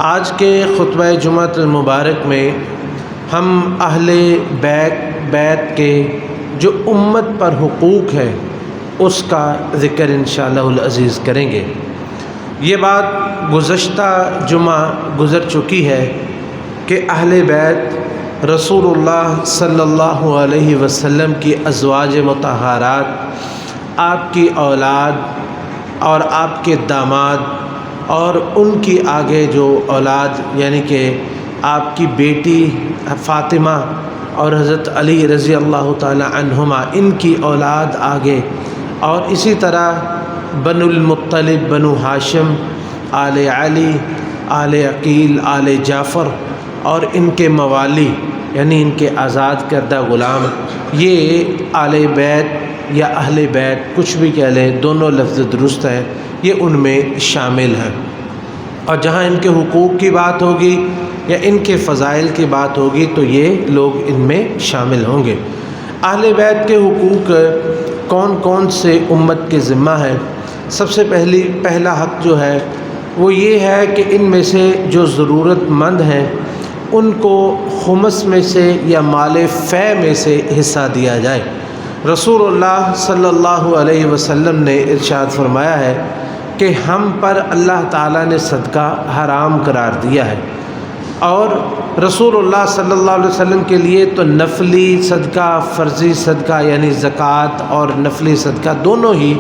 آج کے خطبہ جمعۃ المبارک میں ہم اہل بیت کے جو امت پر حقوق ہے اس کا ذکر انشاءاللہ العزیز کریں گے۔ یہ بات گزشتہ جمعہ گزر چکی ہے کہ اہل بیت رسول اللہ صلی اللہ علیہ وسلم کی ازواج مطہرات، آپ کی اولاد اور آپ کے داماد اور ان کی آگے جو اولاد یعنی کہ آپ کی بیٹی فاطمہ اور حضرت علی رضی اللہ تعالی عنہما، ان کی اولاد آگے، اور اسی طرح بنو المطلب، بنو ہاشم، آل علی، آل عقیل، آل جعفر اور ان کے موالی یعنی ان کے آزاد کردہ غلام، یہ آل بیت یا اہل بیت کچھ بھی کہہ لیں، دونوں لفظ درست ہیں، یہ ان میں شامل ہیں۔ اور جہاں ان کے حقوق کی بات ہوگی یا ان کے فضائل کی بات ہوگی تو یہ لوگ ان میں شامل ہوں گے۔ اہل بیت کے حقوق کون کون سے امت کے ذمہ ہیں؟ سب سے پہلا حق جو ہے وہ یہ ہے کہ ان میں سے جو ضرورت مند ہیں ان کو خمس میں سے یا مال فے میں سے حصہ دیا جائے۔ رسول اللہ صلی اللہ علیہ وسلم نے ارشاد فرمایا ہے کہ ہم پر اللہ تعالیٰ نے صدقہ حرام قرار دیا ہے، اور رسول اللہ صلی اللہ علیہ وسلم کے لیے تو نفلی صدقہ، فرضی صدقہ یعنی زکوٰۃ اور نفلی صدقہ دونوں ہی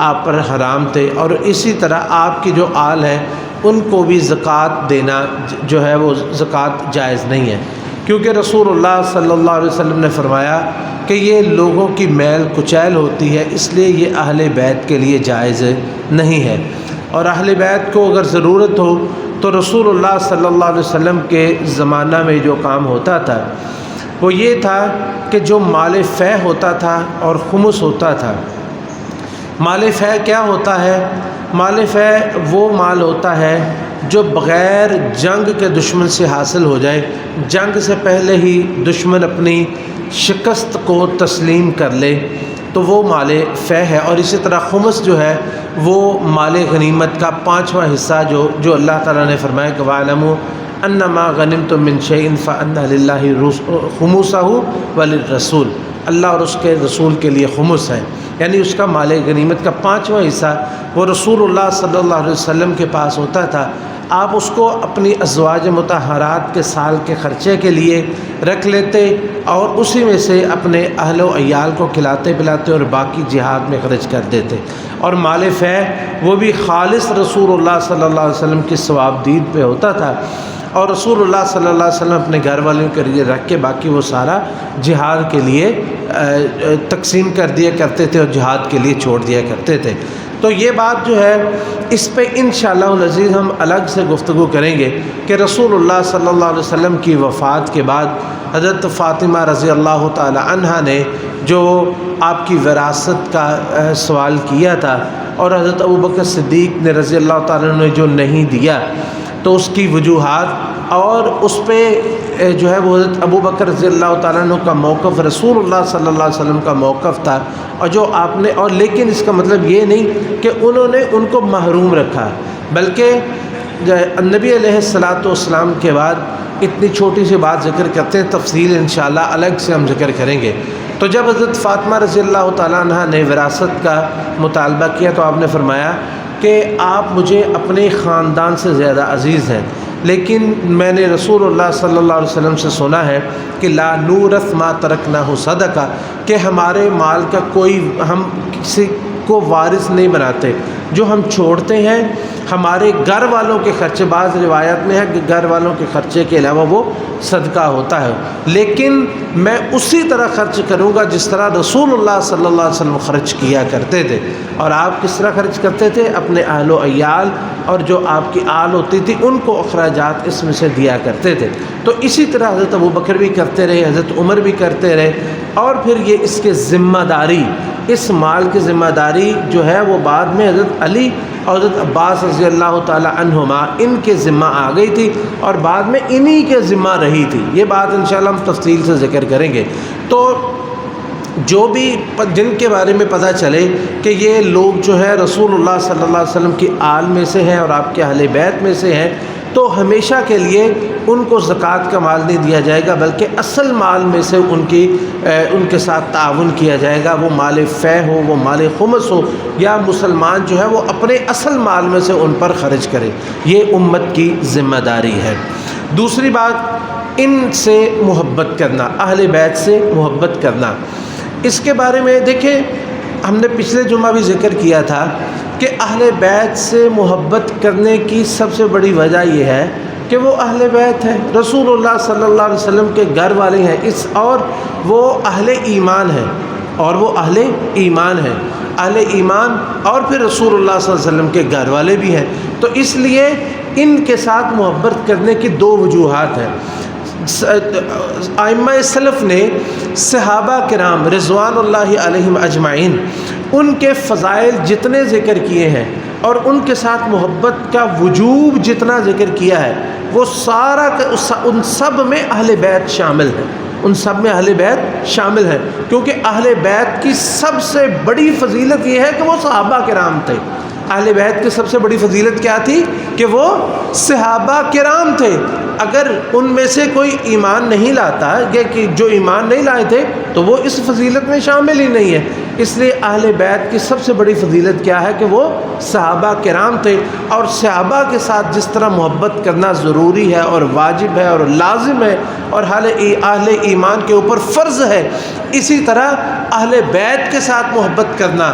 آپ پر حرام تھے، اور اسی طرح آپ کی جو آل ہے ان کو بھی زکوٰۃ دینا جو ہے وہ زکوٰۃ جائز نہیں ہے، کیونکہ رسول اللہ صلی اللہ علیہ وسلم نے فرمایا کہ یہ لوگوں کی میل کچیل ہوتی ہے، اس لیے یہ اہل بیت کے لیے جائز نہیں ہے۔ اور اہل بیت کو اگر ضرورت ہو تو رسول اللہ صلی اللہ علیہ وسلم کے زمانہ میں جو کام ہوتا تھا وہ یہ تھا کہ جو مال فے ہوتا تھا اور خمس ہوتا تھا۔ مال فے کیا ہوتا ہے؟ مال فے وہ مال ہوتا ہے جو بغیر جنگ کے دشمن سے حاصل ہو جائے، جنگ سے پہلے ہی دشمن اپنی شکست کو تسلیم کر لے تو وہ مال فے ہے۔ اور اسی طرح خمس جو ہے وہ مال غنیمت کا پانچواں حصہ جو اللہ تعالیٰ نے فرمایا کہ وَاعْلَمُوا أَنَّمَا غَنِمْتُم مِّن شَيْءٍ فَأَنَّ لِلَّهِ خُمُسَهُ وَلِلرَّسُولِ، اللہ اور اس کے رسول کے لیے خمس ہے، یعنی اس کا مال غنیمت کا پانچواں حصہ وہ رسول اللہ صلی اللہ علیہ وسلم کے پاس ہوتا تھا۔ آپ اس کو اپنی ازواج مطہرات کے سال کے خرچے کے لیے رکھ لیتے اور اسی میں سے اپنے اہل و عیال کو کھلاتے پلاتے اور باقی جہاد میں خرچ کر دیتے۔ اور مال فے وہ بھی خالص رسول اللہ صلی اللہ علیہ وسلم کی ثواب دید پہ ہوتا تھا، اور رسول اللہ صلی اللہ علیہ وسلم اپنے گھر والوں کے لیے رکھ کے باقی وہ سارا جہاد کے لیے تقسیم کر دیا کرتے تھے اور جہاد کے لیے چھوڑ دیا کرتے تھے۔ تو یہ بات جو ہے اس پہ انشاءاللہ العزیز ہم الگ سے گفتگو کریں گے کہ رسول اللہ صلی اللہ علیہ وسلم کی وفات کے بعد حضرت فاطمہ رضی اللہ تعالی عنہا نے جو آپ کی وراثت کا سوال کیا تھا اور حضرت ابوبکر صدیق نے رضی اللہ تعالیٰ نے جو نہیں دیا، تو اس کی وجوہات اور اس پہ جو ہے وہ حضرت ابوبکر رضی اللہ تعالیٰ عنہ کا موقف، رسول اللہ صلی اللہ علیہ وسلم کا موقف تھا، اور جو آپ نے اور لیکن اس کا مطلب یہ نہیں کہ انہوں نے ان کو محروم رکھا، بلکہ نبی علیہ الصلاۃ والسلام کے بعد اتنی چھوٹی سی بات ذکر کرتے ہیں، تفصیل انشاءاللہ الگ سے ہم ذکر کریں گے۔ تو جب حضرت فاطمہ رضی اللہ تعالیٰ عنہ نے وراثت کا مطالبہ کیا تو آپ نے فرمایا کہ آپ مجھے اپنے خاندان سے زیادہ عزیز ہیں، لیکن میں نے رسول اللہ صلی اللہ علیہ وسلم سے سنا ہے کہ لا نورث ما ترکنہ صدقہ، کہ ہمارے مال کا ہم کسی کو وارث نہیں بناتے، جو ہم چھوڑتے ہیں ہمارے گھر والوں کے خرچے، بعض روایت میں ہے کہ گھر والوں کے خرچے کے علاوہ وہ صدقہ ہوتا ہے، لیکن میں اسی طرح خرچ کروں گا جس طرح رسول اللہ صلی اللہ علیہ وسلم خرچ کیا کرتے تھے۔ اور آپ کس طرح خرچ کرتے تھے؟ اپنے اہل و عیال اور جو آپ کی آل ہوتی تھی ان کو اخراجات اس میں سے دیا کرتے تھے۔ تو اسی طرح حضرت ابوبکر بھی کرتے رہے، حضرت عمر بھی کرتے رہے، اور پھر یہ اس کے ذمہ داری، اس مال کی ذمہ داری جو ہے وہ بعد میں حضرت علی اور حضرت عباس رضی اللہ تعالی عنہما ان کے ذمہ آ گئی تھی اور بعد میں انہی کے ذمہ رہی تھی۔ یہ بات انشاءاللہ ہم تفصیل سے ذکر کریں گے۔ تو جو بھی جن کے بارے میں پتہ چلے کہ یہ لوگ جو ہے رسول اللہ صلی اللہ علیہ وسلم کی آل میں سے ہیں اور آپ کے اہل بیت میں سے ہیں، تو تو ہمیشہ کے لیے ان کو زکوٰۃ کا مال نہیں دیا جائے گا، بلکہ اصل مال میں سے ان کے ساتھ تعاون کیا جائے گا۔ وہ مال فے ہو، وہ مال خمس ہو، یا مسلمان جو ہے وہ اپنے اصل مال میں سے ان پر خرچ کرے، یہ امت کی ذمہ داری ہے۔ دوسری بات، ان سے محبت کرنا، اہل بیت سے محبت کرنا۔ اس کے بارے میں دیکھیں، ہم نے پچھلے جمعہ بھی ذکر کیا تھا کہ اہل بیت سے محبت کرنے کی سب سے بڑی وجہ یہ ہے کہ وہ اہل بیت ہیں، رسول اللہ صلی اللہ علیہ وسلم کے گھر والے ہیں، اور وہ اہل ایمان ہیں، اور وہ اہل ایمان ہیں، اہل ایمان اور پھر رسول اللہ صلی اللہ علیہ وسلم کے گھر والے بھی ہیں۔ تو اس لیے ان کے ساتھ محبت کرنے کی دو وجوہات ہیں۔ ائمہ سلف نے صحابہ کرام رضوان اللہ علیہم اجمعین ان کے فضائل جتنے ذکر کیے ہیں اور ان کے ساتھ محبت کا وجوب جتنا ذکر کیا ہے، وہ سارا ان سب میں اہل بیت شامل ہیں، ان سب میں اہل بیت شامل ہیں، کیونکہ اہل بیت کی سب سے بڑی فضیلت یہ ہے کہ وہ صحابہ کرام تھے۔ اہل بیت کی سب سے بڑی فضیلت کیا تھی؟ کہ وہ صحابہ کرام تھے۔ اگر ان میں سے کوئی ایمان نہیں لاتا، کہ جو ایمان نہیں لائے تھے، تو وہ اس فضیلت میں شامل ہی نہیں ہے۔ اس لیے اہل بیت کی سب سے بڑی فضیلت کیا ہے؟ کہ وہ صحابہ کرام تھے، اور صحابہ کے ساتھ جس طرح محبت کرنا ضروری ہے اور واجب ہے اور لازم ہے اور اہل ایمان کے اوپر فرض ہے، اسی طرح اہل بیت کے ساتھ محبت کرنا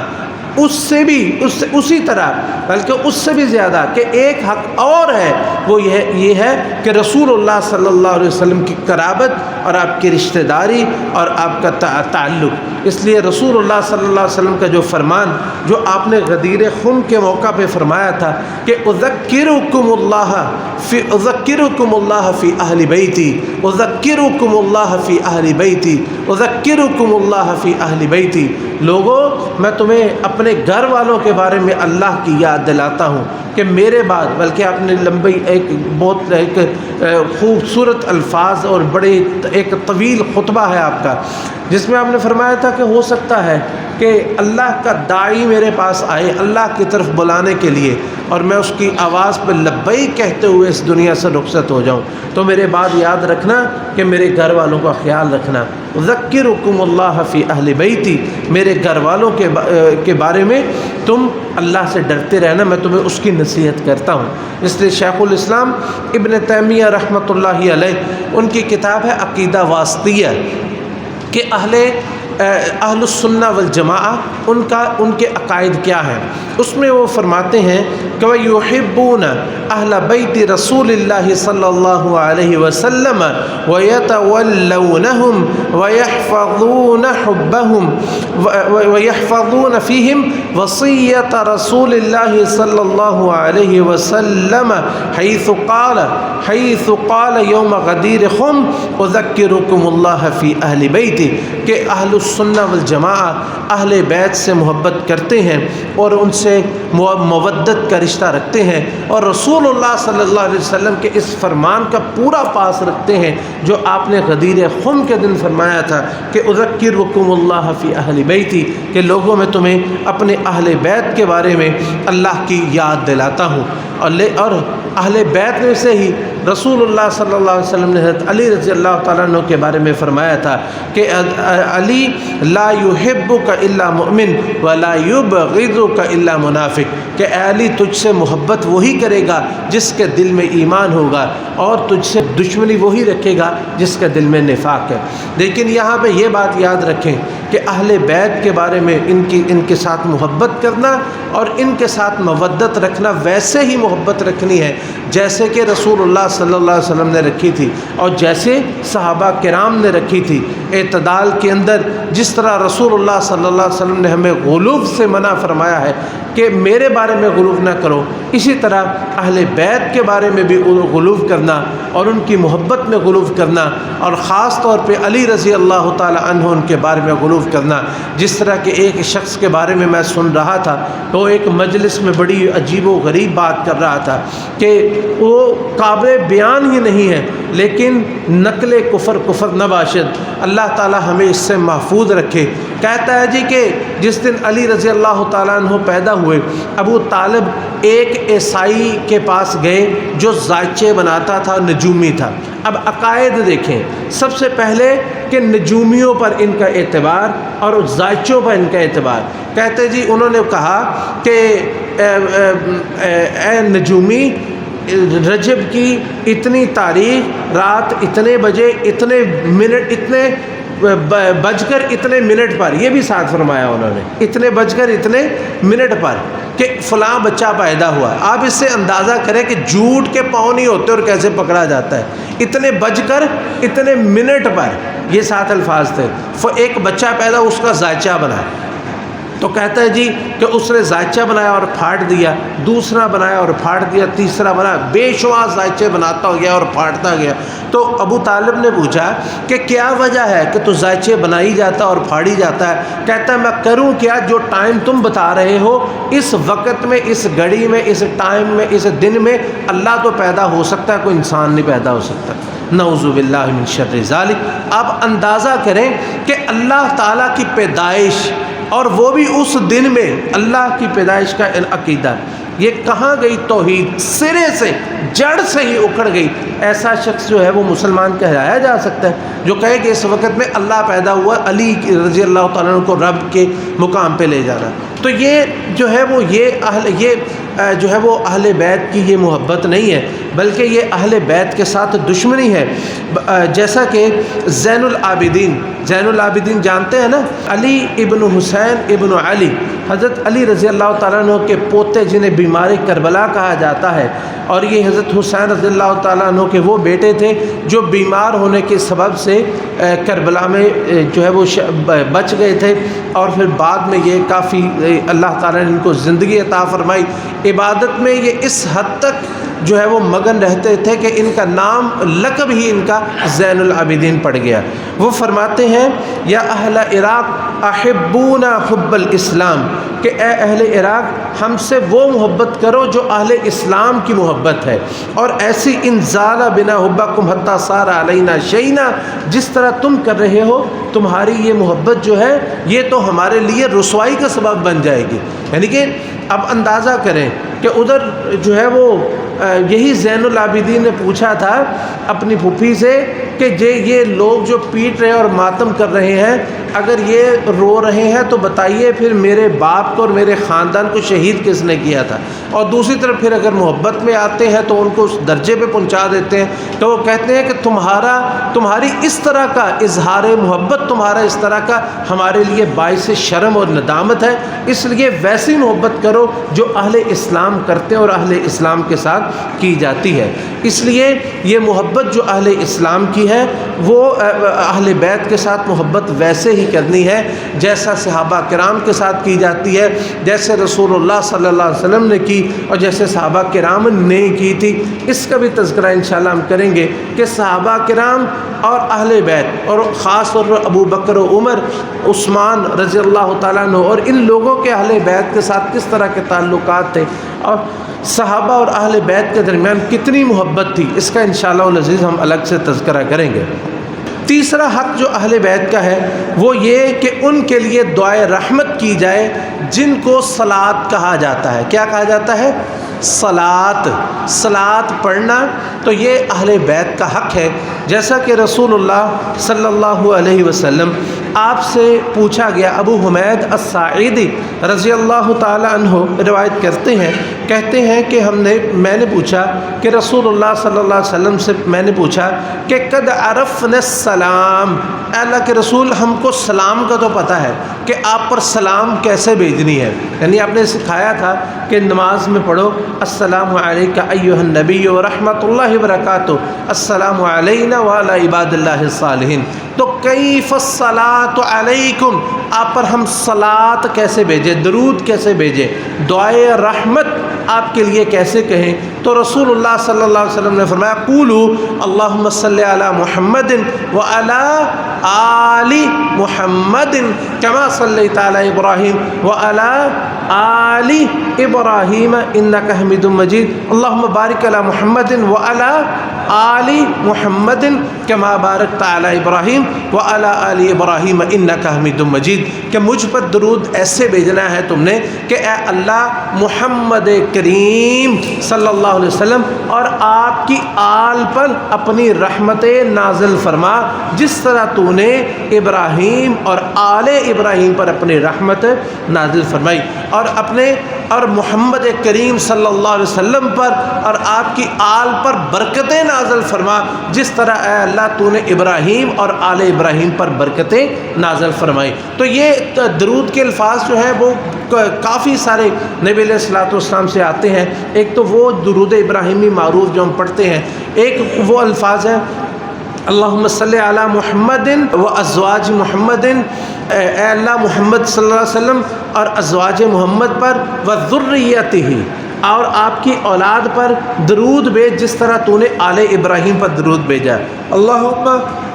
اسی طرح، بلکہ اس سے بھی زیادہ، کہ ایک حق اور ہے، وہ یہ ہے کہ رسول اللہ صلی اللہ علیہ وسلم کی قرابت اور آپ کی رشتہ داری اور آپ کا تعلق۔ اس لیے رسول اللہ صلی اللہ علیہ وسلم کا جو فرمان، جو آپ نے غدیر خم کے موقع پہ فرمایا تھا کہ اذکرکم اللہ فی اہل بیتی، اذکرکم اللہ فی اہل بیتی، اذکرکم اللہ فی اہل بیتی، لوگوں میں تمہیں اپنے گھر والوں کے بارے میں اللہ کی یاد دلاتا ہوں کہ میرے بعد، بلکہ آپ نے لمبی بہت خوبصورت الفاظ اور بڑے ایک طویل خطبہ ہے آپ کا، جس میں آپ نے فرمایا تھا کہ ہو سکتا ہے کہ اللہ کا داعی میرے پاس آئے اللہ کی طرف بلانے کے لیے، اور میں اس کی آواز پہ لبیک کہتے ہوئے اس دنیا سے رخصت ہو جاؤں، تو میرے بعد یاد رکھنا کہ میرے گھر والوں کا خیال رکھنا۔ ذکرکم اللہ فی اہل بیتی، میرے گھر والوں کے بارے میں تم اللہ سے ڈرتے رہنا، میں تمہیں اس کی نصیحت کرتا ہوں۔ اس لیے شیخ الاسلام ابن تیمیہ رحمۃ اللہ علیہ، ان کی کتاب ہے عقیدہ واسطیہ، کہ اہل السنہ والجماعہ ان کے عقائد کیا ہیں۔ اس میں وہ فرماتے ہیں کہ وَيُحِبُّونَ أَهْلَ بَيْتِ رَسُولِ اللَّهِ صلی اللہ علیہ وسلم وَيَتَوَلَّوْنَهُمْ وَيَحْفَظُونَ حُبَّهُمْ وَيَحْفَظُونَ فِيهِمْ وَصِيَّةَ رَسُولِ اللَّهِ صلی اللہ علیہ وسلم حيث قال يوم غدیر خم اذکرکم اللہ فی اہل بیتی، کہ اہل السنہ والجماعہ اہل بیت سے محبت کرتے ہیں اور ان سے مودت کا رشتہ رکھتے ہیں، اور رسول اللہ صلی اللہ علیہ وسلم کے اس فرمان کا پورا پاس رکھتے ہیں جو آپ نے غدیر خم کے دن فرمایا تھا کہ اذکرکم اللہ فی اہل بیتی، کہ لوگوں میں تمہیں اپنے اہل بیت کے بارے میں اللہ کی یاد دلاتا ہوں۔ اور اہل بیت میں سے ہی رسول اللہ صلی اللہ علیہ وسلم نے حضرت علی رضی اللہ تعالیٰ عنہ کے بارے میں فرمایا تھا کہ علی لا یحبک الا مؤمن ولا یبغضک الا منافق، کہ اے علی تجھ سے محبت وہی کرے گا جس کے دل میں ایمان ہوگا، اور تجھ سے دشمنی وہی رکھے گا جس کے دل میں نفاق ہے۔ لیکن یہاں پہ یہ بات یاد رکھیں کہ اہل بیت کے بارے میں ان کے ساتھ محبت کرنا اور ان کے ساتھ مودت رکھنا ویسے ہی محبت رکھنی ہے جیسے کہ رسول اللہ صلی اللہ علیہ وسلم نے رکھی تھی اور جیسے صحابہ کرام نے رکھی تھی، اعتدال کے اندر، جس طرح رسول اللہ صلی اللہ علیہ وسلم نے ہمیں غلو سے منع فرمایا ہے کہ میرے بارے میں غلو نہ کرو، اسی طرح اہل بیت کے بارے میں بھی غلو کرنا اور ان کی محبت میں غلو کرنا، اور خاص طور پہ علی رضی اللہ تعالی عنہ ان کے بارے میں غلو کرنا۔ جس طرح کہ ایک شخص کے بارے میں سن رہا تھا، وہ ایک مجلس میں بڑی عجیب و غریب بات کر رہا تھا کہ وہ قابل بیان ہی نہیں ہے، لیکن نقل کفر نہ باشد، اللہ تعالی ہمیں اس سے محفوظ رکھے۔ کہتا ہے جی کہ جس دن علی رضی اللہ تعالیٰ عنہ پیدا ہوئے، ابو طالب ایک عیسائی کے پاس گئے جو ذائچے بناتا تھا، نجومی تھا۔ اب عقائد دیکھیں، سب سے پہلے کہ نجومیوں پر ان کا اعتبار اور ذائچوں پر ان کا اعتبار۔ کہتے جی انہوں نے کہا کہ اے نجومی، رجب کی اتنی تاریخ، رات اتنے بجے، اتنے منٹ، اتنے بج کر اتنے منٹ پر، یہ بھی ساتھ فرمایا انہوں نے، اتنے بج کر اتنے منٹ پر کہ فلاں بچہ پیدا ہوا ہے۔ آپ اس سے اندازہ کریں کہ جھوٹ کے پاؤں نہیں ہوتے اور کیسے پکڑا جاتا ہے۔ اتنے بج کر اتنے منٹ پر، یہ 7 الفاظ تھے۔ ایک بچہ پیدا، اس کا ذائچہ بنا، تو کہتا ہے جی کہ اس نے ذائچہ بنایا اور پھاڑ دیا، دوسرا بنایا اور پھاڑ دیا، تیسرا بنا، بے شمار ذائچے بناتا گیا اور پھاڑتا گیا۔ تو ابو طالب نے پوچھا کہ کیا وجہ ہے کہ تو ذائچے بنائی جاتا اور پھاڑی جاتا ہے؟ کہتا ہے میں کروں کیا، جو ٹائم تم بتا رہے ہو، اس وقت میں، اس گھڑی میں، اس ٹائم میں، اس دن میں اللہ تو پیدا ہو سکتا ہے، کوئی انسان نہیں پیدا ہو سکتا۔ نعوذ باللہ من شر ذالک۔ آپ اندازہ کریں کہ اللہ تعالیٰ کی پیدائش، اور وہ بھی اس دن میں، اللہ کی پیدائش کا عقیدہ، یہ کہاں گئی توحید؟ سرے سے، جڑ سے ہی اکھڑ گئی۔ ایسا شخص جو ہے وہ مسلمان کہلایا جا سکتا ہے جو کہے کہ اس وقت میں اللہ پیدا ہوا، علی رضی اللہ تعالیٰ عنہ کو رب کے مقام پہ لے جانا؟ تو یہ جو ہے وہ جو ہے وہ اہل بیت کی یہ محبت نہیں ہے، بلکہ یہ اہل بیت کے ساتھ دشمنی ہے۔ جیسا کہ زین العابدین جانتے ہیں نا، علی ابن حسین ابن علی، حضرت علی رضی اللہ تعالیٰ عنہ کے پوتے جنہیں بیمار کربلا کہا جاتا ہے، اور یہ حضرت حسین رضی اللہ تعالیٰ عنہ کے وہ بیٹے تھے جو بیمار ہونے کے سبب سے کربلا میں جو ہے وہ بچ گئے تھے، اور پھر بعد میں یہ کافی اللہ تعالیٰ نے ان کو زندگی عطا فرمائی۔ عبادت میں یہ اس حد تک جو ہے وہ مگن رہتے تھے کہ ان کا نام، لقب ہی ان کا زین العابدین پڑ گیا۔ وہ فرماتے ہیں یا اہل عراق احبونا حب الاسلام، کہ اے اہل عراق ہم سے وہ محبت کرو جو اہل اسلام کی محبت ہے، اور ایسی انزال بنا حبکم حتی صار علینا شینا، جس طرح تم کر رہے ہو تمہاری یہ محبت جو ہے یہ تو ہمارے لیے رسوائی کا سبب بن جائے گی۔ یعنی کہ اب اندازہ کریں کہ ادھر جو ہے وہ یہی زین العابدین نے پوچھا تھا اپنی پھوپھی سے کہ یہ لوگ جو پیٹ رہے اور ماتم کر رہے ہیں، اگر یہ رو رہے ہیں تو بتائیے پھر میرے باپ کو اور میرے خاندان کو شہید کس نے کیا تھا؟ اور دوسری طرف پھر اگر محبت میں آتے ہیں تو ان کو اس درجے پہ پہنچا دیتے ہیں کہ وہ کہتے ہیں کہ تمہاری اس طرح کا اظہار محبت، تمہارا اس طرح کا ہمارے لیے باعث شرم اور ندامت ہے، اس لیے ویسی محبت کرو جو اہل اسلام کرتے ہیں اور اہل اسلام کے ساتھ کی جاتی ہے۔ اس لیے یہ محبت جو اہل اسلام کی ہے وہ اہل بیت کے ساتھ محبت ویسے ہی کرنی ہے جیسا صحابہ کرام کے ساتھ کی جاتی ہے، جیسے رسول اللہ صلی اللہ علیہ وسلم نے کی اور جیسے صحابہ کرام نے کی تھی۔ اس کا بھی تذکرہ انشاءاللہ ہم کریں گے کہ صحابہ کرام اور اہل بیت، اور خاص طور پر ابو بکر و عمر، عثمان رضی اللہ تعالیٰ عنہ، اور ان لوگوں کے اہل بیت کے ساتھ کس طرح کے تعلقات تھے، اور صحابہ اور اہل بیت کے درمیان کتنی محبت تھی، اس کا انشاءاللہ العزیز ہم الگ سے تذکرہ کریں گے۔ تیسرا حق جو اہل بیت کا ہے وہ یہ کہ ان کے لیے دعائے رحمت کی جائے، جن کو صلاۃ کہا جاتا ہے۔ کیا کہا جاتا ہے؟ صلاۃ پڑھنا، تو یہ اہل بیت کا حق ہے۔ جیسا کہ رسول اللہ صلی اللہ علیہ وسلم آپ سے پوچھا گیا، ابو حمید الساعدی رضی اللہ تعالی عنہ روایت کہتے ہیں کہ میں نے پوچھا کہ رسول اللہ صلی اللہ علیہ وسلم سے میں نے پوچھا کہ قد عرفنا السلام، اے اللہ کے رسول ہم کو سلام کا تو پتہ ہے کہ آپ پر سلام کیسے بھیجنی ہے، یعنی آپ نے سکھایا تھا کہ نماز میں پڑھو السلام علیکہ ایھا النبی ورحمۃ اللہ وبرکاتہ، السلام علینا وعلی عباد اللہ الصالحین۔ تو کیف الصلاۃ علیکم، آپ پر ہم صلاۃ کیسے بھیجیں، درود کیسے بھیجیں، دعائے رحمت آپ کے لیے کیسے کہیں؟ تو رسول اللہ صلی اللہ علیہ وسلم نے فرمایا قولوا اللہم صلی علی محمد وعلی آل محمد کما صلیت علی ابراہیم وعلی آل ابراہیم انک حمید مجید، اللہم بارک علی محمد وعلی آل محمد کما بارکت علی ابراہیم وعلی آل ابراہیم انک حمید مجید، کہ مجھ پر درود ایسے بھیجنا ہے تم نے کہ اے اللہ محمد کریم صلی اللہ علیہ وسلم اور آپ کی آل پر اپنی رحمت نازل فرما، جس طرح تو نے ابراہیم اور آل ابراہیم پر اپنی رحمت نازل فرمائی، اور محمد کریم صلی اللہ علیہ وسلم پر اور آپ کی آل پر برکتیں نازل فرما، جس طرح اے اللہ تو نے ابراہیم اور آل ابراہیم پر برکتیں نازل فرمائی۔ تو یہ درود کے الفاظ جو ہیں وہ کافی سارے نبی علیہ الصلوۃ والسلام سے آتے ہیں۔ ایک تو وہ درود ابراہیمی معروف جو ہم پڑھتے ہیں، ایک وہ الفاظ ہیں اللہم صلی علی محمد و ازواج محمد، اے اللہ محمد صلی اللہ علیہ وسلم اور ازواج محمد پر، و ذریتہ اور آپ کی اولاد پر درود بھیج جس طرح تو نے آل ابراہیم پر درود بھیجا۔ اللہم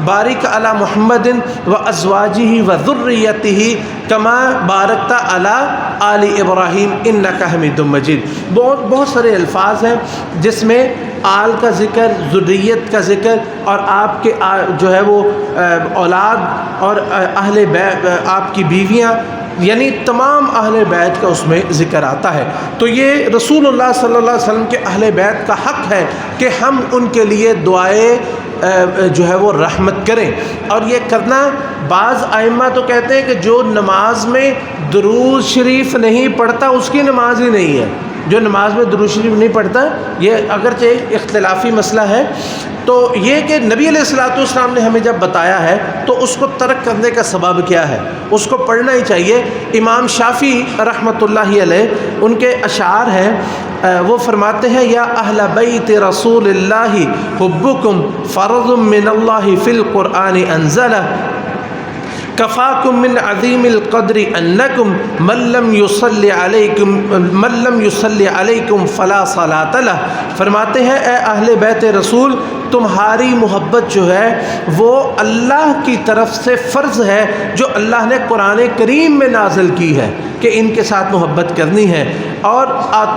بارک علی محمد و ازواجہ و ذریتہ کما بارکت علی آل ابراہیم انک حمید مجید۔ بہت سارے الفاظ ہیں جس میں آل کا ذکر، ذریت کا ذکر اور آپ کے جو ہے وہ اولاد اور اہل بیت، آپ کی بیویاں، یعنی تمام اہل بیت کا اس میں ذکر آتا ہے۔ تو یہ رسول اللہ صلی اللہ علیہ وسلم کے اہل بیت کا حق ہے کہ ہم ان کے لیے دعائیں جو ہے وہ رحمت کریں، اور یہ کرنا بعض ائمہ تو کہتے ہیں کہ جو نماز میں درود شریف نہیں پڑھتا اس کی نماز ہی نہیں ہے۔ جو نماز میں درود شریف نہیں پڑھتا، یہ اگرچہ اختلافی مسئلہ ہے، تو یہ کہ نبی علیہ الصلوۃ والسلام نے ہمیں جب بتایا ہے تو اس کو ترک کرنے کا سبب کیا ہے؟ اس کو پڑھنا ہی چاہیے۔ امام شافعی رحمۃ اللہ علیہ ان کے اشعار ہیں، وہ فرماتے ہیں یا اہل بیت رسول اللہ حبکم فرض من اللہ فی القرآن انزلہ کفاکم من عظیم القدر انکم من لم یصلی علیکم فلا صلاۃ لہ۔ فرماتے ہیں اے اہل بیت رسول، تمہاری محبت جو ہے وہ اللہ کی طرف سے فرض ہے جو اللہ نے قرآن کریم میں نازل کی ہے کہ ان کے ساتھ محبت کرنی ہے، اور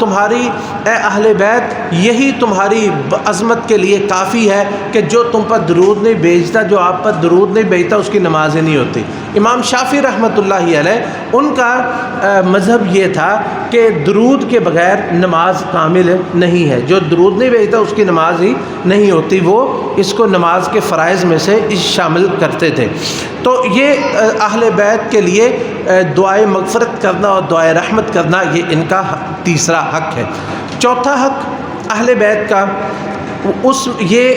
تمہاری اے اہل بیت یہی تمہاری عظمت کے لیے کافی ہے کہ جو تم پر درود نہیں بھیجتا، جو آپ پر درود نہیں بھیجتا اس کی نماز ہی نہیں ہوتی۔ امام شافعی رحمۃ اللہ علیہ ان کا مذہب یہ تھا کہ درود کے بغیر نماز کامل نہیں ہے، جو درود نہیں بھیجتا اس کی نماز ہی نہیں ہوتی، وہ اس کو نماز کے فرائض میں سے شامل کرتے تھے۔ تو یہ اہل بیت کے لیے دعائے مغفرت کرنا اور دعائے رحمت کرنا یہ ان کا تیسرا حق ہے۔ چوتھا حق اہل بیت کا یہ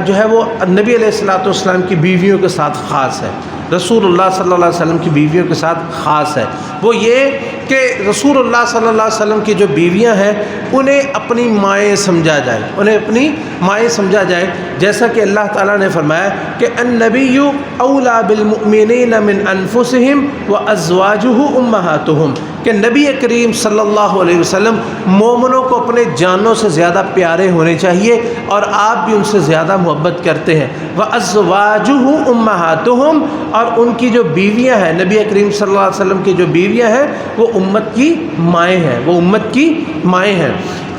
جو ہے وہ نبی علیہ الصلوۃ والسلام کی بیویوں کے ساتھ خاص ہے، رسول اللہ صلی اللہ علیہ وسلم کی بیویوں کے ساتھ خاص ہے۔ وہ یہ کہ رسول اللہ صلی اللہ علیہ وسلم کی جو بیویاں ہیں انہیں اپنی مائیں سمجھا جائے، انہیں اپنی مائیں سمجھا جائے، جیسا کہ اللہ تعالیٰ نے فرمایا کہ النبی اولیٰ بالمؤمنین من انفسہم وازواجہ امہاتہم، کہ نبی کریم صلی اللہ علیہ وسلم مومنوں کو اپنے جانوں سے زیادہ پیارے ہونے چاہیے اور آپ بھی ان سے زیادہ محبت کرتے ہیں۔ وازواجہ امہاتہم، اور ان کی جو بیویاں ہیں، نبی کریم صلی اللہ علیہ وسلم کی جو بیویاں ہیں وہ امت کی مائیں ہیں، وہ امت کی مائیں ہیں۔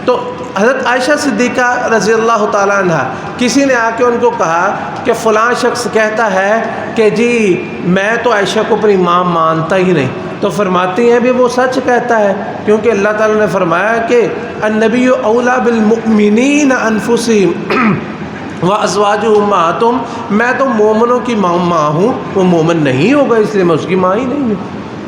تو حضرت عائشہ صدیقہ رضی اللہ تعالیٰ عنہ، کسی نے آ کے ان کو کہا کہ فلاں شخص کہتا ہے کہ جی میں تو عائشہ کو اپنی ماں مانتا ہی نہیں، تو فرماتی ہیں بھی وہ سچ کہتا ہے، کیونکہ اللہ تعالیٰ نے فرمایا کہ النبی اولیٰ بالمؤمنین انفسہم وازواجہ امہاتہم، میں تو مومنوں کی ماں ہوں، وہ مومن نہیں ہوگا اس لیے میں اس کی ماں ہی نہیں ہوں،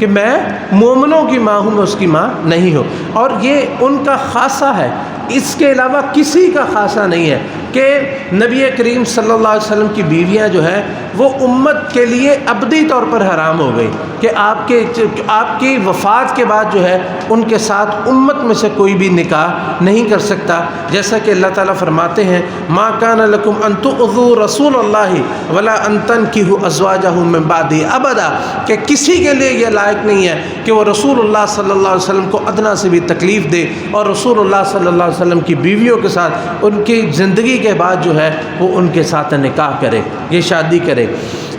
کہ میں مومنوں کی ماں ہوں، میں اس کی ماں نہیں ہوں۔ اور یہ ان کا خاصہ ہے، اس کے علاوہ کسی کا خاصہ نہیں ہے کہ نبی کریم صلی اللہ علیہ وسلم کی بیویاں جو ہیں وہ امت کے لیے ابدی طور پر حرام ہو گئی، کہ آپ کی وفات کے بعد جو ہے ان کے ساتھ امت میں سے کوئی بھی نکاح نہیں کر سکتا، جیسا کہ اللہ تعالیٰ فرماتے ہیں ما کان لکم ان تؤذوا رسول اللہ ولا ان تنکحوا ازواجہ من بعدہ ابدا، کہ کسی کے لیے یہ لائق نہیں ہے کہ وہ رسول اللہ صلی اللہ علیہ وسلم کو ادنا سے بھی تکلیف دے اور رسول اللہ صلی اللہ علیہ وسلم کی بیویوں کے ساتھ ان کی زندگی کے بعد جو ہے وہ ان کے ساتھ نکاح کرے، یہ شادی کرے۔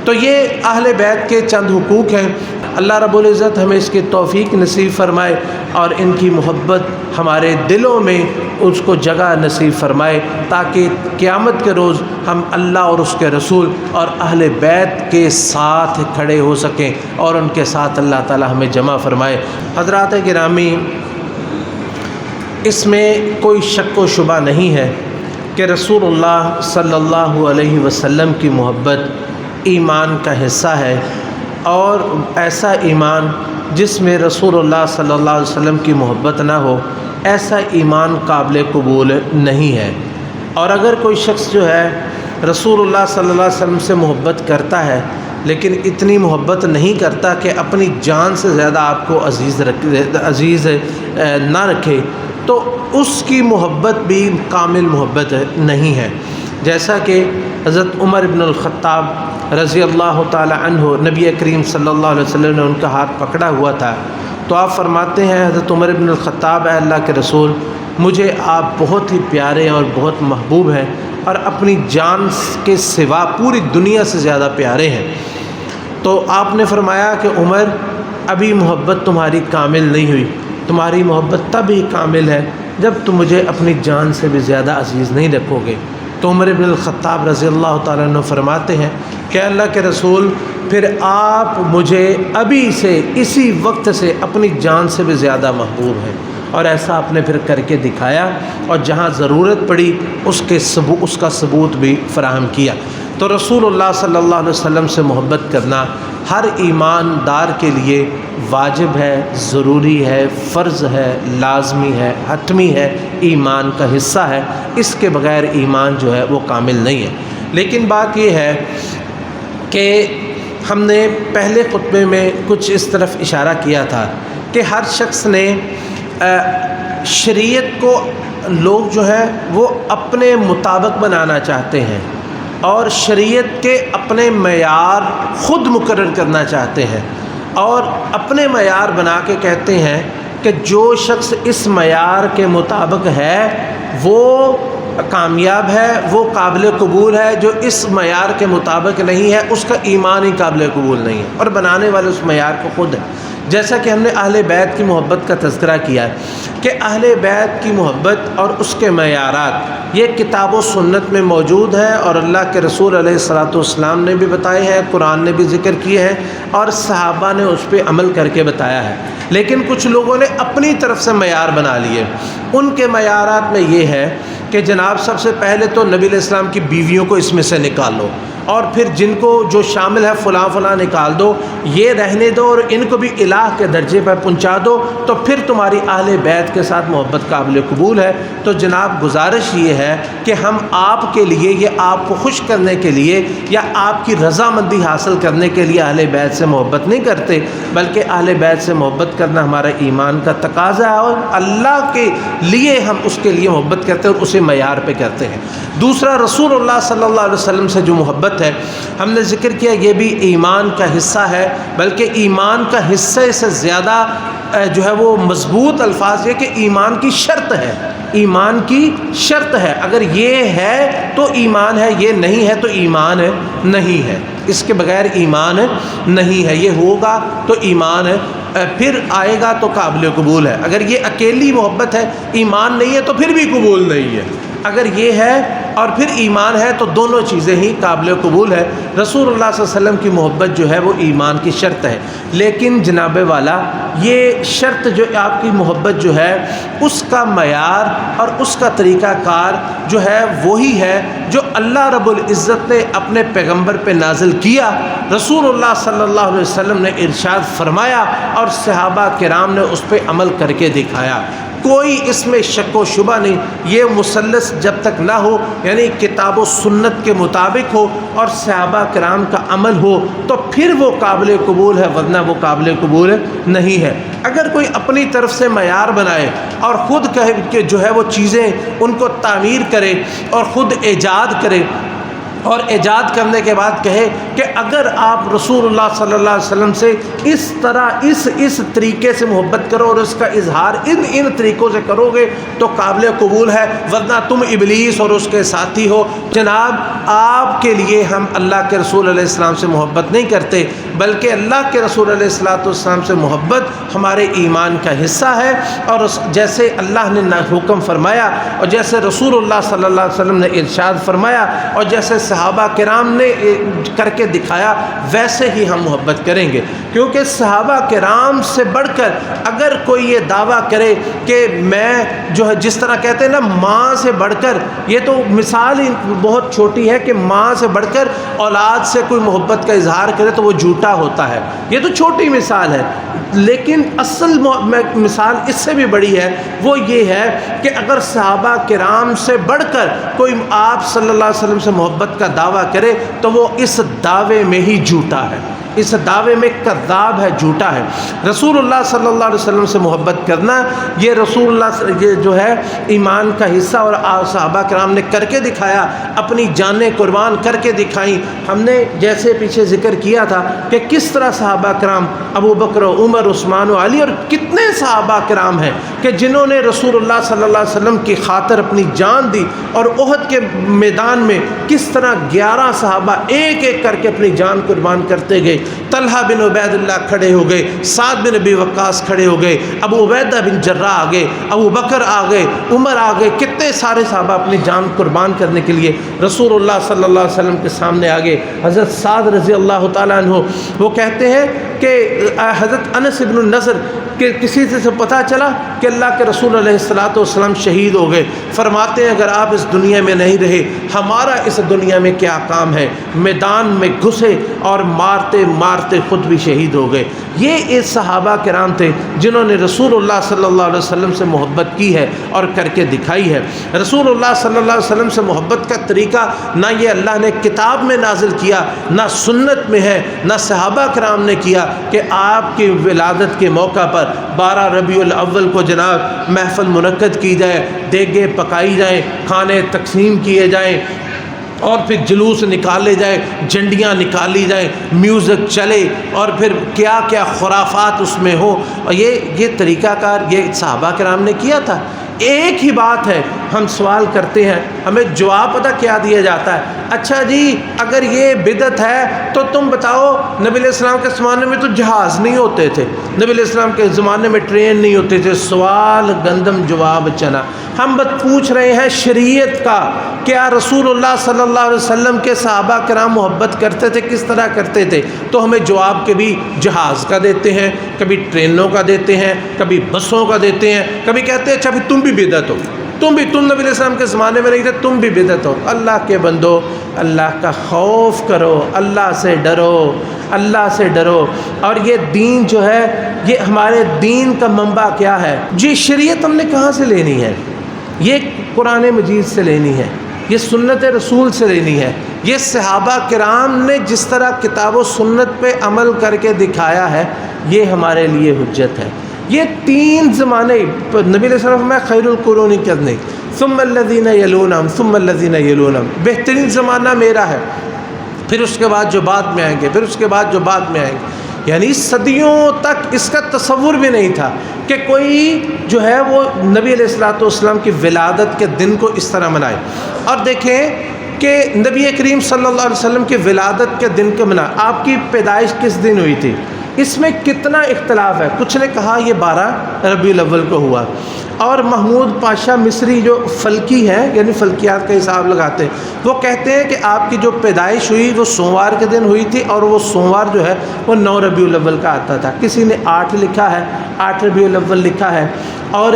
تو یہ اہل بیت کے چند حقوق ہیں۔ اللہ رب العزت ہمیں اس کی توفیق نصیب فرمائے اور ان کی محبت ہمارے دلوں میں اس کو جگہ نصیب فرمائے، تاکہ قیامت کے روز ہم اللہ اور اس کے رسول اور اہل بیت کے ساتھ کھڑے ہو سکیں اور ان کے ساتھ اللہ تعالی ہمیں جمع فرمائے۔ حضرات گرامی، اس میں کوئی شک و شبہ نہیں ہے کہ رسول اللہ صلی اللہ علیہ وسلم کی محبت ایمان کا حصہ ہے، اور ایسا ایمان جس میں رسول اللہ صلی اللہ علیہ وسلم کی محبت نہ ہو، ایسا ایمان قابل قبول نہیں ہے۔ اور اگر کوئی شخص جو ہے رسول اللہ صلی اللہ علیہ وسلم سے محبت کرتا ہے لیکن اتنی محبت نہیں کرتا کہ اپنی جان سے زیادہ آپ کو عزیز نہ رکھے، تو اس کی محبت بھی کامل محبت نہیں ہے۔ جیسا کہ حضرت عمر بن الخطاب رضی اللہ تعالی عنہ، نبی کریم صلی اللہ علیہ وسلم نے ان کا ہاتھ پکڑا ہوا تھا، تو آپ فرماتے ہیں حضرت عمر بن الخطاب، اے اللہ کے رسول، مجھے آپ بہت ہی پیارے اور بہت محبوب ہیں اور اپنی جان کے سوا پوری دنیا سے زیادہ پیارے ہیں۔ تو آپ نے فرمایا کہ عمر، ابھی محبت تمہاری کامل نہیں ہوئی، تمہاری محبت تب ہی کامل ہے جب تم مجھے اپنی جان سے بھی زیادہ عزیز نہیں رکھو گے۔ تو عمر بن الخطاب رضی اللہ تعالیٰ عنہ فرماتے ہیں کہ اللہ کے رسول، پھر آپ مجھے ابھی سے اسی وقت سے اپنی جان سے بھی زیادہ محبوب ہیں۔ اور ایسا آپ نے پھر کر کے دکھایا، اور جہاں ضرورت پڑی اس کا ثبوت بھی فراہم کیا۔ تو رسول اللہ صلی اللہ علیہ وسلم سے محبت کرنا ہر ایماندار کے لیے واجب ہے، ضروری ہے، فرض ہے، لازمی ہے، حتمی ہے، ایمان کا حصہ ہے۔ اس کے بغیر ایمان جو ہے وہ کامل نہیں ہے۔ لیکن بات یہ ہے کہ ہم نے پہلے خطبے میں کچھ اس طرف اشارہ کیا تھا کہ ہر شخص نے شریعت کو لوگ جو ہے وہ اپنے مطابق بنانا چاہتے ہیں، اور شریعت کے اپنے معیار خود مقرر کرنا چاہتے ہیں، اور اپنے معیار بنا کے کہتے ہیں کہ جو شخص اس معیار کے مطابق ہے وہ کامیاب ہے، وہ قابل قبول ہے، جو اس معیار کے مطابق نہیں ہے اس کا ایمان ہی قابل قبول نہیں ہے، اور بنانے والے اس معیار کو خود ہے۔ جیسا کہ ہم نے اہل بیت کی محبت کا تذکرہ کیا ہے کہ اہل بیت کی محبت اور اس کے معیارات یہ کتاب و سنت میں موجود ہے، اور اللہ کے رسول علیہ الصلاۃ والسلام نے بھی بتائے ہیں، قرآن نے بھی ذکر کیے ہیں، اور صحابہ نے اس پہ عمل کر کے بتایا ہے۔ لیکن کچھ لوگوں نے اپنی طرف سے معیار بنا لیے۔ ان کے معیارات میں یہ ہے کہ جناب سب سے پہلے تو نبی علیہ السلام کی بیویوں کو اس میں سے نکال لو، اور پھر جن کو جو شامل ہے فلاں فلاں نکال دو، یہ رہنے دو اور ان کو بھی الہ کے درجے پر پہنچا دو، تو پھر تمہاری اہل بیت کے ساتھ محبت قابل قبول ہے۔ تو جناب گزارش یہ ہے کہ ہم آپ کے لیے، یہ آپ کو خوش کرنے کے لیے یا آپ کی رضامندی حاصل کرنے کے لیے اہل بیت سے محبت نہیں کرتے، بلکہ اہل بیت سے محبت کرنا ہمارا ایمان کا تقاضا ہے، اور اللہ کے لیے ہم اس کے لیے محبت کرتے ہیں اور اسے معیار پہ کرتے ہیں۔ دوسرا، رسول اللہ صلی اللہ علیہ وسلم سے جو محبت ہے، ہم نے ذکر کیا یہ بھی ایمان کا حصہ ہے، بلکہ ایمان کا حصے سے زیادہ جو ہے وہ مضبوط الفاظ یہ کہ ایمان کی شرط ہے، ایمان کی شرط ہے۔ اگر یہ ہے تو ایمان ہے، یہ نہیں ہے تو ایمان نہیں ہے، اس کے بغیر ایمان نہیں ہے۔ یہ ہوگا تو ایمان ہے، پھر آئے گا تو قابل قبول ہے۔ اگر یہ اکیلی محبت ہے، ایمان نہیں ہے تو پھر بھی قبول نہیں ہے۔ اگر یہ ہے اور پھر ایمان ہے تو دونوں چیزیں ہی قابل قبول ہے۔ رسول اللہ صلی اللہ علیہ وسلم کی محبت جو ہے وہ ایمان کی شرط ہے، لیکن جناب والا یہ شرط جو آپ کی محبت جو ہے اس کا معیار اور اس کا طریقہ کار جو ہے وہی ہے جو اللہ رب العزت نے اپنے پیغمبر پہ نازل کیا، رسول اللہ صلی اللہ علیہ وسلم نے ارشاد فرمایا اور صحابہ کرام نے اس پہ عمل کر کے دکھایا۔ کوئی اس میں شک و شبہ نہیں، یہ مثلث جب تک نہ ہو، یعنی کتاب و سنت کے مطابق ہو اور صحابہ کرام کا عمل ہو تو پھر وہ قابل قبول ہے، ورنہ وہ قابل قبول نہیں ہے۔ اگر کوئی اپنی طرف سے معیار بنائے اور خود کہے کہ جو ہے وہ چیزیں ان کو تعمیر کرے اور خود ایجاد کرے اور ایجاد کرنے کے بعد کہے کہ اگر آپ رسول اللہ صلی اللہ علیہ وسلم سے اس طرح اس طریقے سے محبت کرو اور اس کا اظہار ان طریقوں سے کرو گے تو قابل قبول ہے، ورنہ تم ابلیس اور اس کے ساتھی ہو۔ جناب آپ کے لیے ہم اللہ کے رسول علیہ السلام سے محبت نہیں کرتے، بلکہ اللہ کے رسول علیہ السلام سے محبت ہمارے ایمان کا حصہ ہے، اور جیسے اللہ نے حکم فرمایا اور جیسے رسول اللہ صلی اللہ علیہ وسلم نے ارشاد فرمایا اور جیسے صحابہ کرام نے کر کے دکھایا ویسے ہی ہم محبت کریں گے۔ کیونکہ صحابہ کرام سے بڑھ کر اگر کوئی یہ دعویٰ کرے کہ میں جو ہے جس طرح کہتے ہیں نا ماں سے بڑھ کر، یہ تو مثال ہی بہت چھوٹی ہے کہ ماں سے بڑھ کر اولاد سے کوئی محبت کا اظہار کرے تو وہ جھوٹا ہوتا ہے، یہ تو چھوٹی مثال ہے، لیکن اصل مثال اس سے بھی بڑی ہے۔ وہ یہ ہے کہ اگر صحابہ کرام سے بڑھ کر کوئی آپ صلی اللہ علیہ وسلم سے محبت کا دعویٰ کرے تو وہ اس دعوے میں ہی جھوٹا ہے، اس دعوے میں کذاب ہے، جھوٹا ہے۔ رسول اللہ صلی اللہ علیہ وسلم سے محبت کرنا یہ رسول اللہ یہ جو ہے ایمان کا حصہ، اور صحابہ کرام نے کر کے دکھایا، اپنی جانیں قربان کر کے دکھائیں۔ ہم نے جیسے پیچھے ذکر کیا تھا کہ کس طرح صحابہ کرام ابو بکر و عمر عثمان و علی اور کتنے صحابہ کرام ہیں کہ جنہوں نے رسول اللہ صلی اللہ علیہ وسلم کی خاطر اپنی جان دی، اور احد کے میدان میں کس طرح 11 صحابہ ایک ایک کر کے اپنی جان قربان کرتے گئے۔ طلحہ بن عبید اللہ کھڑے ہو گئے، سعد بن ابی وقاص کھڑے ہو گئے، ابو عبیدہ بن جراح آ گئے، ابو بکر آ گئے، عمر آ گئے، کتنے سارے صحابہ اپنی جان قربان کرنے کے لیے رسول اللہ صلی اللہ علیہ وسلم کے سامنے آ گئے۔ حضرت سعد رضی اللہ تعالیٰ عنہ وہ کہتے ہیں کہ حضرت انس بن النضر کہ کسی سے پتہ چلا کہ اللہ کے رسول علیہ السلام شہید ہو گئے، فرماتے ہیں اگر آپ اس دنیا میں نہیں رہے ہمارا اس دنیا میں کیا کام ہے؟ میدان میں گھسے اور مارتے مارتے خود بھی شہید ہو گئے۔ یہ صحابہ کرام تھے جنہوں نے رسول اللہ صلی اللہ علیہ وسلم سے محبت کی ہے اور کر کے دکھائی ہے۔ رسول اللہ صلی اللہ علیہ وسلم سے محبت کا طریقہ نہ یہ اللہ نے کتاب میں نازل کیا، نہ سنت میں ہے، نہ صحابہ کرام نے کیا کہ آپ کی ولادت کے موقع پر 12 ربیع الاول کو جناب محفل منعقد کی جائے، دیگیں پکائی جائیں، کھانے تقسیم کیے جائیں، اور پھر جلوس نکالے جائے، جھنڈیاں نکالی جائیں، میوزک چلے، اور پھر کیا کیا خرافات اس میں ہو۔ اور یہ طریقہ کار یہ صحابہ کرام نے کیا تھا۔ ایک ہی بات ہے، ہم سوال کرتے ہیں، ہمیں جواب پتہ کیا دیا جاتا ہے؟ اچھا جی اگر یہ بدعت ہے تو تم بتاؤ نبی علیہ السلام کے زمانے میں تو جہاز نہیں ہوتے تھے، نبی علیہ السلام کے زمانے میں ٹرین نہیں ہوتے تھے۔ سوال گندم جواب چنا۔ ہم بس پوچھ رہے ہیں شریعت کا، کیا رسول اللہ صلی اللہ علیہ وسلم کے صحابہ کرام محبت کرتے تھے؟ کس طرح کرتے تھے؟ تو ہمیں جواب کبھی جہاز کا دیتے ہیں، کبھی ٹرینوں کا دیتے ہیں، کبھی بسوں کا دیتے ہیں، کبھی کہتے ہیں اچھا بھی تم بھی بدعت ہو، تم نبی علیہ السلام کے زمانے میں نہیں تھے، تم بھی بدعت ہو۔ اللہ کے بندو اللہ کا خوف کرو، اللہ سے ڈرو، اللہ سے ڈرو۔ اور یہ دین جو ہے یہ ہمارے دین کا منبع کیا ہے؟ جی شریعت ہم نے کہاں سے لینی ہے؟ یہ قرآن مجید سے لینی ہے، یہ سنت رسول سے لینی ہے۔ یہ صحابہ کرام نے جس طرح کتاب و سنت پہ عمل کر کے دکھایا ہے یہ ہمارے لیے حجت ہے۔ یہ 3 زمانے نبی علیہ السلام میں خیر القرون کرنے، ثم الذین یلونہم ثم الذین یلونہم، بہترین زمانہ میرا ہے، پھر اس کے بعد جو بعد میں آئیں گے، پھر اس کے بعد جو بعد میں آئیں گے۔ یعنی صدیوں تک اس کا تصور بھی نہیں تھا کہ کوئی جو ہے وہ نبی علیہ السلام کی ولادت کے دن کو اس طرح منائے۔ اور دیکھیں کہ نبی کریم صلی اللہ علیہ وسلم کی ولادت کے دن کو منا، آپ کی پیدائش کس دن ہوئی تھی؟ اس میں کتنا اختلاف ہے۔ کچھ نے کہا یہ 12 ربیع الاول کو ہوا، اور محمود پاشا مصری جو فلکی ہیں یعنی فلکیات کا حساب لگاتے ہیں وہ کہتے ہیں کہ آپ کی جو پیدائش ہوئی وہ سوموار کے دن ہوئی تھی، اور وہ سوموار جو ہے وہ 9 ربیع الاول کا آتا تھا۔ کسی نے 8 لکھا ہے، 8 ربیع الاول لکھا ہے، اور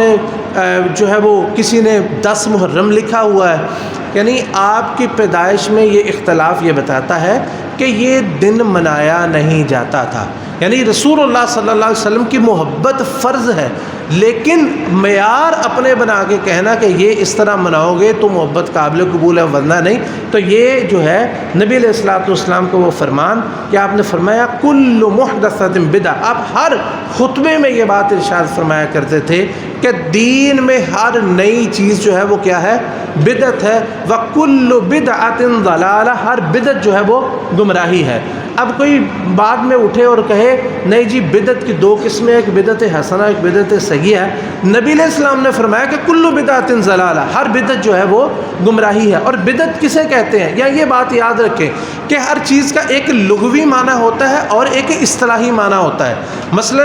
جو ہے وہ کسی نے 10 محرم لکھا ہوا ہے۔ یعنی آپ کی پیدائش میں یہ اختلاف یہ بتاتا ہے کہ یہ دن منایا نہیں جاتا تھا۔ یعنی رسول اللہ صلی اللہ علیہ وسلم کی محبت فرض ہے، لیکن معیار اپنے بنا کے کہنا کہ یہ اس طرح مناؤ گے تو محبت قابل قبول ہے ورنہ نہیں، تو یہ جو ہے نبی علیہ الصلوۃ والسلام کو وہ فرمان کہ آپ نے فرمایا کل محدثۃ بدعہ، آپ ہر خطبے میں یہ بات ارشاد فرمایا کرتے تھے کہ دین میں ہر نئی چیز جو ہے وہ کیا ہے؟ بدعت ہے، وَكُلُّ بِدْعَةٍ ضَلَالَةٍ، ہر بدعت جو ہے وہ گمراہی ہے۔ اب کوئی بعد میں اٹھے اور کہے نہیں جی بدعت کی دو قسمیں، ایک بدعت حسنہ ایک بدعت سیئہ، نبی علیہ السلام نے فرمایا کہ کل بدعت ضلالہ، ہر بدعت جو ہے وہ گمراہی ہے۔ اور بدعت کسے کہتے ہیں؟ یا یہ بات یاد رکھیں کہ ہر چیز کا ایک لغوی معنی ہوتا ہے اور ایک اصطلاحی معنی ہوتا ہے۔ مثلا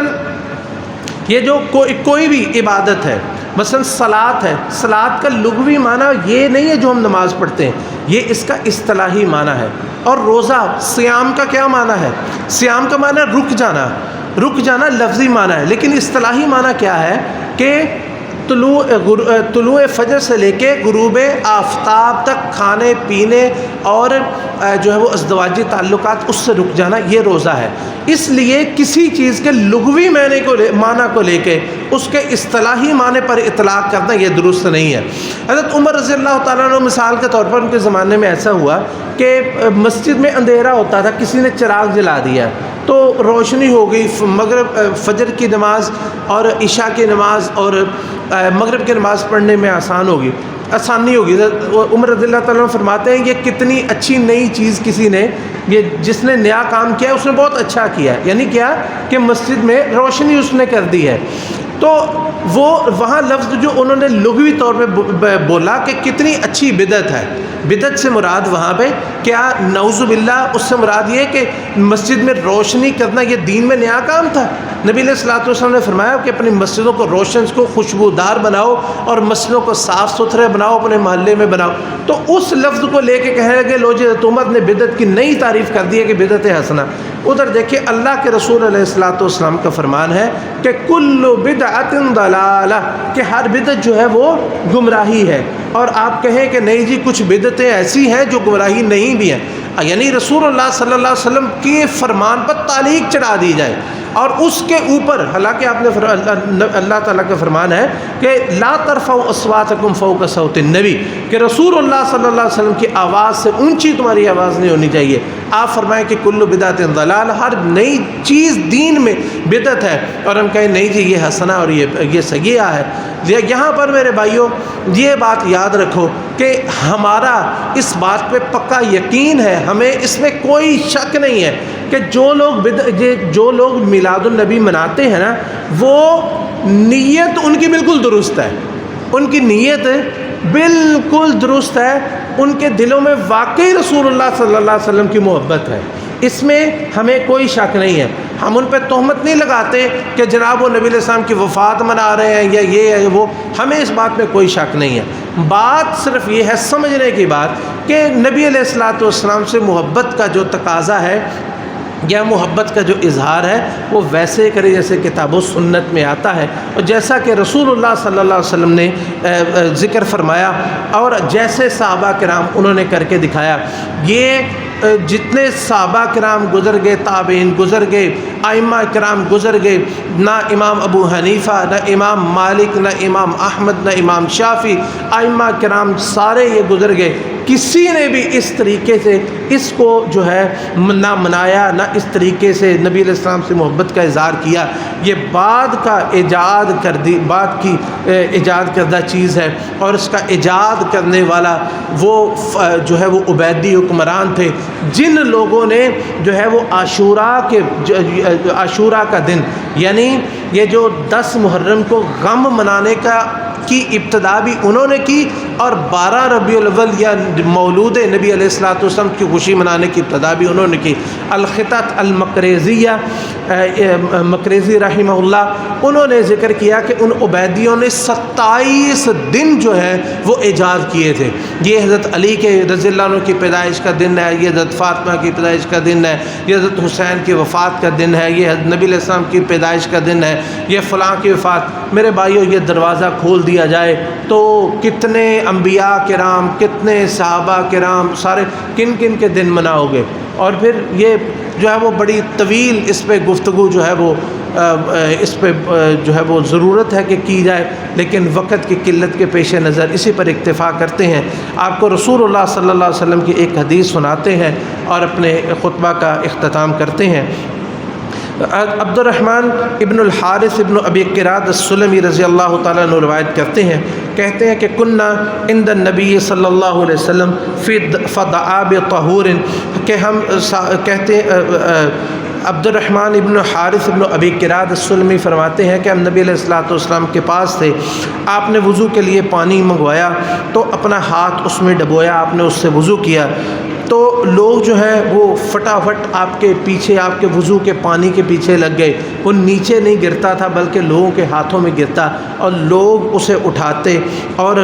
یہ جو کوئی بھی عبادت ہے، مثلا صلاۃ ہے، صلاۃ کا لغوی معنی یہ نہیں ہے جو ہم نماز پڑھتے ہیں، یہ اس کا اصطلاحی معنی ہے۔ اور روزہ، صیام کا کیا معنی ہے؟ صیام کا معنی رک جانا لفظی معنی ہے، لیکن اصطلاحی معنی کیا ہے کہ طلوع فجر سے لے کے غروب آفتاب تک کھانے پینے اور جو ہے وہ ازدواجی تعلقات اس سے رک جانا، یہ روزہ ہے۔ اس لیے کسی چیز کے لغوی معنی کو لے کے اس کے اصطلاحی معنی پر اطلاق کرنا یہ درست نہیں ہے۔ حضرت عمر رضی اللہ تعالیٰ عنہ مثال کے طور پر ان کے زمانے میں ایسا ہوا کہ مسجد میں اندھیرا ہوتا تھا، کسی نے چراغ جلا دیا تو روشنی ہو گئی، مغرب فجر کی نماز اور عشاء کی نماز اور مغرب کی نماز پڑھنے میں آسانی ہوگی۔ عمر رضی اللہ تعالیٰ عنہ فرماتے ہیں یہ کتنی اچھی نئی چیز کسی نے، یہ جس نے نیا کام کیا اس نے بہت اچھا کیا، یعنی کیا کہ مسجد میں روشنی اس نے کر دی ہے۔ تو وہ وہاں لفظ جو انہوں نے لغوی طور پہ بولا کہ کتنی اچھی بدعت ہے، بدعت سے مراد وہاں پہ کیا؟ نعوذ باللہ اس سے مراد یہ کہ مسجد میں روشنی کرنا یہ دین میں نیا کام تھا۔ نبی علیہ الصلوۃ والسلام نے فرمایا کہ اپنی مسجدوں کو روشن کو خوشبودار بناؤ اور مسجدوں کو صاف ستھرے بناؤ، اپنے محلے میں بناؤ۔ تو اس لفظ کو لے کے کہنے لگے لو جی حکومت نے بدعت کی نئی تعریف کر دی ہے کہ بدعت حسنہ۔ ادھر دیکھیں اللہ کے رسول علیہ الصلوۃ والسلام کا فرمان ہے کہ کل بدعت ضلالہ، کہ ہر بدعت جو ہے وہ گمراہی ہے۔ اور آپ کہیں کہ نہیں جی کچھ بدعتیں ایسی ہیں جو گمراہی نہیں بھی ہیں، یعنی رسول اللہ صلی اللہ علیہ وسلم کے فرمان پر تعلیق چڑھا دی جائے اور اس کے اوپر، حالانکہ آپ نے اللہ تعالیٰ کا فرمان ہے کہ لا ترفعوا اصواتکم فوق صوت النبی، کہ رسول اللہ صلی اللہ علیہ وسلم کی آواز سے اونچی تمہاری آواز نہیں ہونی چاہیے۔ آپ فرمائیں کہ کل بدعت ضلال، ہر نئی چیز دین میں بدعت ہے، اور ہم کہیں نہیں جی یہ حسنہ اور یہ سیئہ ہے۔ یہاں پر میرے بھائیوں یہ بات یاد رکھو کہ ہمارا اس بات پہ پکا یقین ہے، ہمیں اس میں کوئی شک نہیں ہے کہ جو لوگ میلاد النبی مناتے ہیں نا، وہ نیت ان کی بالکل درست ہے، ان کی نیت بالکل درست ہے، ان کے دلوں میں واقعی رسول اللہ صلی اللہ علیہ وسلم کی محبت ہے، اس میں ہمیں کوئی شک نہیں ہے۔ ہم ان پہ تہمت نہیں لگاتے کہ جناب وہ نبی علیہ السلام کی وفات منا رہے ہیں یا یہ ہے وہ، ہمیں اس بات میں کوئی شک نہیں ہے۔ بات صرف یہ ہے سمجھنے کی بات کہ نبی علیہ الصلوۃ والسلام سے محبت کا جو تقاضا ہے یا محبت کا جو اظہار ہے وہ ویسے کرے جیسے کتاب و سنت میں آتا ہے، اور جیسا کہ رسول اللہ صلی اللہ علیہ وسلم نے ذکر فرمایا اور جیسے صحابہ کرام انہوں نے کر کے دکھایا۔ یہ جتنے صحابہ کرام گزر گئے، تابعین گزر گئے، ائمہ کرام گزر گئے، نہ امام ابو حنیفہ، نہ امام مالک، نہ امام احمد، نہ امام شافعی، ائمہ کرام سارے یہ گزر گئے، کسی نے بھی اس طریقے سے اس کو جو ہے نہ منایا، نہ اس طریقے سے نبی علیہ السلام سے محبت کا اظہار کیا۔ یہ بعد کی ایجاد کردہ چیز ہے، اور اس کا ایجاد کرنے والا وہ جو ہے وہ عبیدی حکمران تھے، جن لوگوں نے جو ہے وہ عاشورہ کا دن، یعنی یہ جو 10 محرم کو غم منانے کی ابتدا بھی انہوں نے کی، اور 12 ربیع الاول یا مولود نبی علیہ الصلوۃ والسلام کی خوشی منانے کی ابتدا بھی انہوں نے کی۔ الخطط المقریزیہ، مقریزی رحمہ اللہ، انہوں نے ذکر کیا کہ ان عبیدیوں نے 27 دن جو ہے وہ ایجاد کیے تھے۔ یہ حضرت علی کے رضی اللہ عنہ کی پیدائش کا دن ہے، یہ حضرت فاطمہ کی پیدائش کا دن ہے، یہ حضرت حسین کی وفات کا دن ہے، یہ حضرت نبی علیہ السلام کی پیدائش کا دن ہے، یہ فلاں کی وفات۔ میرے بھائیوں یہ دروازہ کھول دیا جائے تو کتنے انبیاء کرام، کتنے صحابہ کرام، سارے کن کن کے دن مناؤ گے؟ اور پھر یہ جو ہے وہ بڑی طویل اس پہ گفتگو جو ہے وہ اس پہ جو ہے وہ ضرورت ہے کہ کی جائے، لیکن وقت کی قلت کے پیش نظر اسی پر اکتفا کرتے ہیں۔ آپ کو رسول اللہ صلی اللہ علیہ وسلم کی ایک حدیث سناتے ہیں اور اپنے خطبہ کا اختتام کرتے ہیں۔ عبد الرحمن ابن الحارث ابن ابی قراد السلمی رضی اللہ تعالیٰ عنہ روایت کرتے ہیں، کہتے ہیں کہ کننا عند النبی صلی اللہ علیہ وسلم فی فدعا بطہور، کہ ہم کہتے ہیں عبد الرحمن ابن حارث ابن ابی قراد السلمی فرماتے ہیں کہ ہم نبی علیہ الصلوۃ والسلام کے پاس تھے، آپ نے وضو کے لیے پانی منگوایا تو اپنا ہاتھ اس میں ڈبویا، آپ نے اس سے وضو کیا، تو لوگ جو ہیں وہ فٹافٹ آپ کے پیچھے، آپ کے وضو کے پانی کے پیچھے لگ گئے۔ وہ نیچے نہیں گرتا تھا بلکہ لوگوں کے ہاتھوں میں گرتا، اور لوگ اسے اٹھاتے اور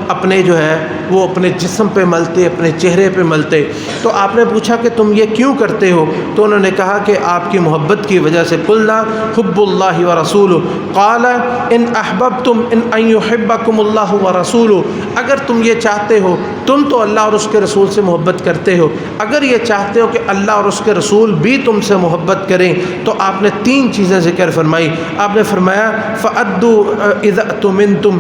اپنے جو ہے وہ اپنے جسم پہ ملتے، اپنے چہرے پہ ملتے۔ تو آپ نے پوچھا کہ تم یہ کیوں کرتے ہو؟ تو انہوں نے کہا کہ آپ کی محبت کی وجہ سے۔ قلنا حب اللہ ورسولہ قال ان احببتم ان یحبکم اللہ ورسولہ، اگر تم یہ چاہتے ہو، تم تو اللہ اور اس کے رسول سے محبت کرتے ہو، اگر یہ چاہتے ہو کہ اللہ اور اس کے رسول بھی تم سے محبت کریں، تو آپ نے 3 چیزیں ذکر فرمائی۔ آپ نے فرمایا فَأَدُّوا اِذَا اؤْتُمِنْتُمْ،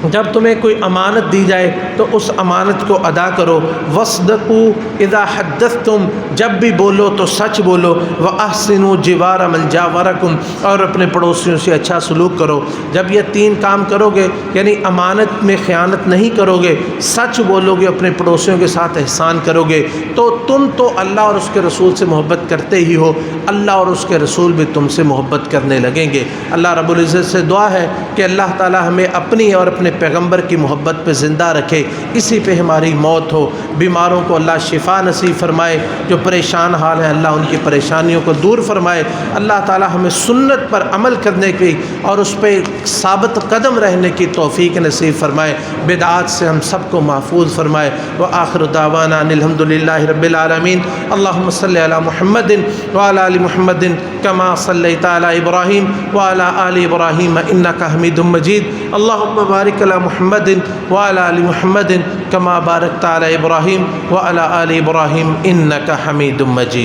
جب تمہیں کوئی امانت دی جائے تو اس امانت کو ادا کرو، وَاصْدِقُوا اِذَا حَدَّثْتُمْ، جب بھی بولو تو سچ بولو، وَأَحْسِنُوا جِوَارَ مَنْ جَاوَرَكُمْ، اور اپنے پڑوسیوں سے اچھا سلوک کرو۔ جب یہ 3 کام کرو گے، یعنی امانت میں خیانت نہیں کرو گے، سچ بولو گے، اپنے پڑوسیوں کے ساتھ احسان کرو گے، تو تم تو اللہ اور اس کے رسول سے محبت کرتے ہی ہو، اللہ اور اس کے رسول بھی تم سے محبت کرنے لگیں گے۔ اللہ رب العزت سے دعا ہے کہ اللہ تعالی ہمیں اپنی اور اپنے پیغمبر کی محبت پہ زندہ رکھے، اسی پہ ہماری موت ہو۔ بیماروں کو اللہ شفا نصیب فرمائے، جو پریشان حال ہیں اللہ ان کی پریشانیوں کو دور فرمائے۔ اللہ تعالی ہمیں سنت پر عمل کرنے کی اور اس پہ ثابت قدم رہنے کی توفیق نصیب فرمائے، بدعات سے ہم سب کو محفوظ فرمائے۔ وآخر دعوانا ان الحمد للہ رب العالمین۔ اللہم صلی علی محمد وعلی آل محمد کما صلیت علی ابراہیم وعلی آل ابراہیم انک حمید مجید۔ اللہم بارک علی محمد وعلی آل محمد کما بارکت علی ابراہیم وعلی آل ابراہیم انک حمید مجید۔